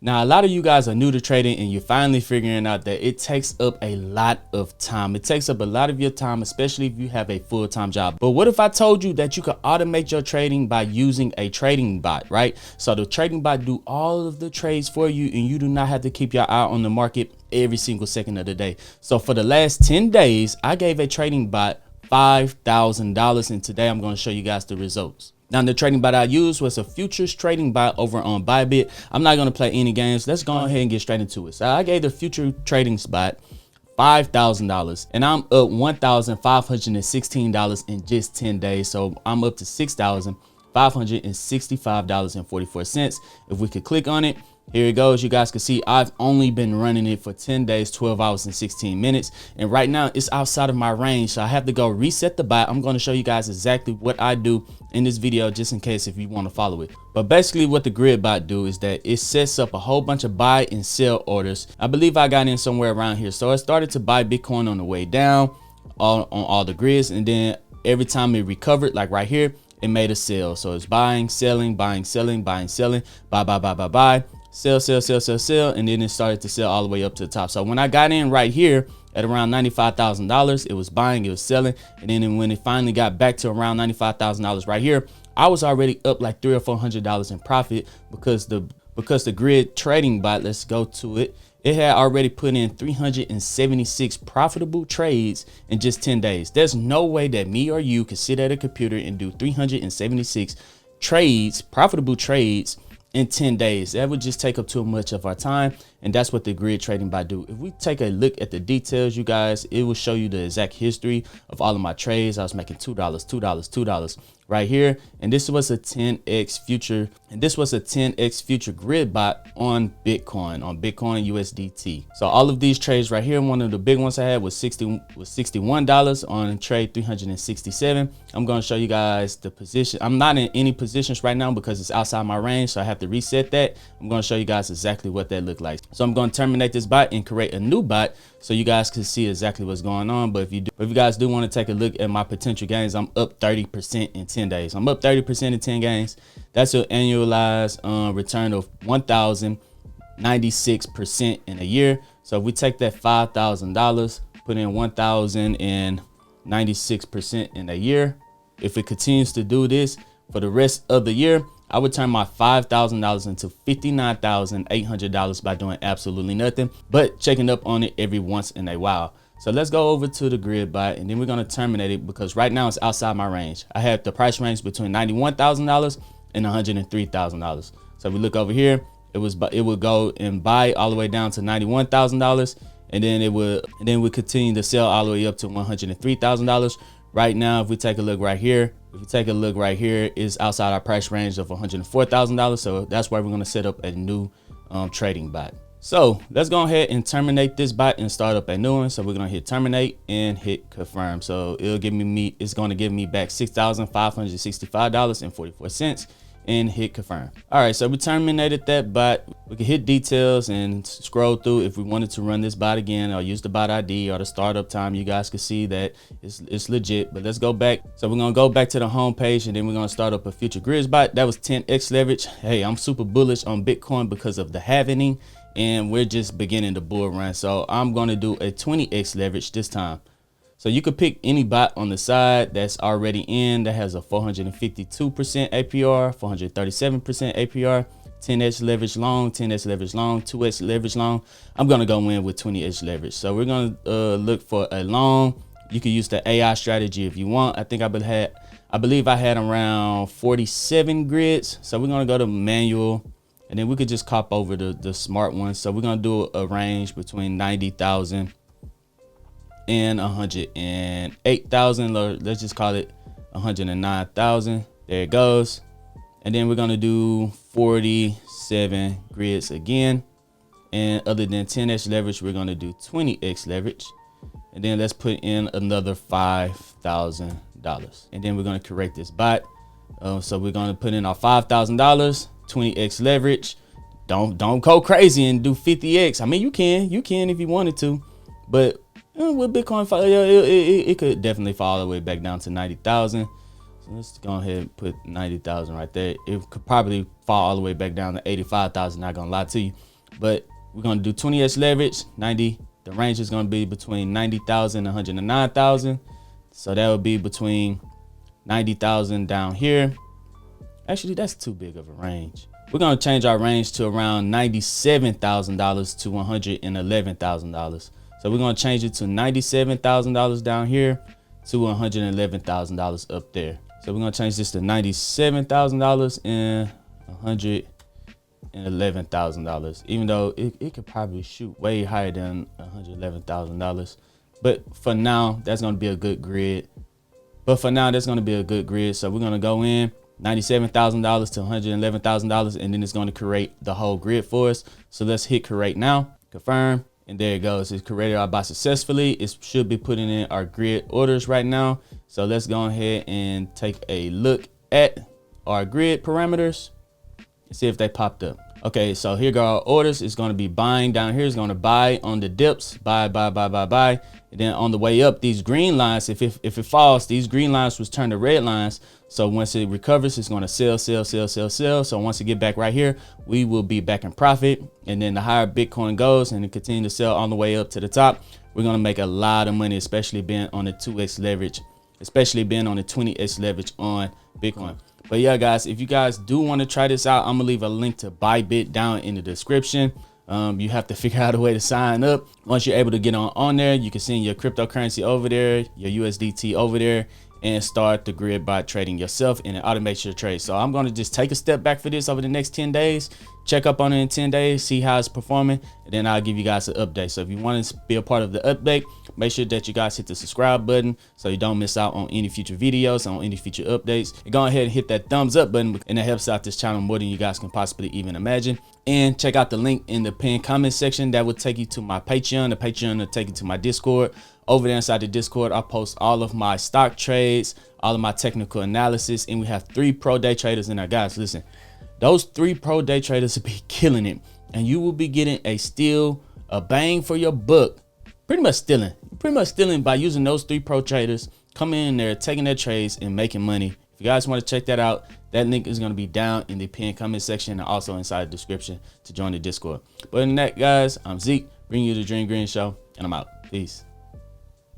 Now, a lot of you guys are new to trading and you're finally figuring out that it takes up a lot of time. It takes up a lot of your time, especially if you have a full-time job. But what if I told you that you could automate your trading by using a trading bot, right? So the trading bot do all of the trades for you and you do not have to keep your eye on the market every single second of the day. So for the last 10 days, I gave a trading bot $5,000 and today I'm going to show you guys the results. Now, the trading bot I used was a futures trading bot over on Bybit. I'm not going to play any games. Let's go ahead and get straight into it. So I gave the future trading spot $5,000 and I'm up $1,516 in just 10 days. So I'm up to $6,565.44. If we could click on it, here it goes. You guys can see I've only been running it for 10 days, 12 hours and 16 minutes. And right now it's outside of my range. So I have to go reset the bot. I'm going to show you guys exactly what I do in this video, just in case if you want to follow it. But basically what the grid bot do is that it sets up a whole bunch of buy and sell orders. I believe I got in somewhere around here. So I started to buy Bitcoin on the way down on all the grids. And then every time it recovered, like right here, it made a sell. So it's buying, selling, buying, selling, buying, selling, buy, buy, buy, buy, buy. Sell, sell, sell, sell, sell, and then it started to sell all the way up to the top. So when I got in right here at around $95,000, it was buying, it was selling, and then when it finally got back to around $95,000 right here, I was already up like $300 or $400 in profit because the grid trading bot, let's go to it, it had already put in 376 profitable trades in just 10 days. There's no way that me or you could sit at a computer and do 376 trades, profitable trades, in 10 days. That would just take up too much of our time, and that's what the grid trading bot do. If we take a look at the details, you guys, it will show you the exact history of all of my trades. I was making $2, $2, $2 right here, and this was a 10x future, and this was a 10x future grid bot on Bitcoin USDT. So all of these trades right here, one of the big ones I had was $61 on trade 367. I'm going to show you guys the position. I'm not in any positions right now because it's outside my range, so I have to reset that. I'm going to show you guys exactly what that looked like. So I'm going to terminate this bot and create a new bot so you guys can see exactly what's going on. But if you guys do want to take a look at my potential gains, I'm up 30% in 10 days. I'm up 30% in 10 gains. That's an annualized return of 1,096% in a year. So if we take that $5,000, put in 1,096% in a year, if it continues to do this for the rest of the year, I would turn my $5,000 into $59,800 by doing absolutely nothing but checking up on it every once in a while. So let's go over to the grid bot and then we're going to terminate it because right now it's outside my range. I have the price range between $91,000 and $103,000. So if we look over here, it would go and buy all the way down to $91,000, and then it would continue to sell all the way up to $103,000. Right now, if we take a look right here, is outside our price range of $104,000. So that's why we're going to set up a new trading bot. So let's go ahead and terminate this bot and start up a new one. So we're going to hit terminate and hit confirm. So it's going to give me back $6,565.44 and hit confirm. All right, so we terminated that bot. We can hit details and scroll through if we wanted to run this bot again or use the bot ID or the startup time. You guys can see that it's legit. But let's go back. So we're gonna go back to the home page and then we're gonna start up a future grids bot. That was 10x leverage. Hey, I'm super bullish on Bitcoin because of the halving, and we're just beginning the bull run. So I'm gonna do a 20x leverage this time. So you could pick any bot on the side that's already in that has a 452% APR, 437% APR, 10x leverage long, 10x leverage long, 2x leverage long. I'm going to go in with 20x leverage. So we're going to look for a long. You can use the AI strategy if you want. I believe I had around 47 grids. So we're going to go to manual and then we could just cop over the smart one. So we're going to do a range between 90,000 and 108,000, or let's just call it 109,000. There it goes. And then we're going to do 47 grids again. And other than 10x leverage, we're going to do 20x leverage. And then let's put in another $5,000. And then we're going to correct this bot. So we're going to put in our $5,000, 20x leverage. Don't go crazy and do 50x. I mean, you can if you wanted to, but with Bitcoin, it could definitely fall all the way back down to 90,000. So let's go ahead and put 90,000 right there. It could probably fall all the way back down to 85,000. Not gonna lie to you, but we're gonna do 20x leverage. 90. The range is gonna be between 90,000 and 109,000. So that would be between 90,000 down here. Actually, that's too big of a range. We're gonna change our range to around $97,000 to $111,000. So we're gonna change it to $97,000 down here to $111,000 up there. So we're gonna change this to $97,000 and $111,000. Even though it could probably shoot way higher than $111,000. But for now, that's gonna be a good grid. So we're gonna go in $97,000 to $111,000, and then it's going to create the whole grid for us. So let's hit create now, confirm, and there it goes. It's created our bot successfully. It should be putting in our grid orders right now. So let's go ahead and take a look at our grid parameters and see if they popped up. Okay, so here go our orders. It's going to be buying down here. It's going to buy on the dips, buy. And then on the way up, these green lines, if it falls, these green lines was turned to red lines. So once it recovers, it's going to sell. So once it get back right here, we will be back in profit. And then the higher Bitcoin goes and it continue to sell on the way up to the top, we're going to make a lot of money, especially being on the 2x leverage, especially being on the 20x leverage on Bitcoin. But yeah, guys, if you guys do want to try this out, I'm gonna leave a link to Bybit down in the description. You have to figure out a way to sign up. Once you're able to get on there, you can send your cryptocurrency over there, your USDT over there, and start the grid bot trading yourself, and it automates your trade. So I'm going to just take a step back for this over the next 10 days, check up on it in 10 days, see how it's performing, and then I'll give you guys an update. So if you want to be a part of the update, make sure that you guys hit the subscribe button so you don't miss out on any future videos, on any future updates. And go ahead and hit that thumbs up button, and it helps out this channel more than you guys can possibly even imagine. And check out the link in the pinned comment section. That will take you to my Patreon. The Patreon will take you to my Discord. Over there inside the Discord, I post all of my stock trades, all of my technical analysis, and we have 3 pro day traders in there. Guys, listen, those 3 pro day traders will be killing it, and you will be getting a bang for your buck. Pretty much stealing by using those 3 pro traders, coming in there, taking their trades and making money. If you guys want to check that out, that link is going to be down in the pinned comment section and also inside the description to join the Discord. But in that, guys, I'm Zeke, bringing you the Dream Green Show, and I'm out. Peace.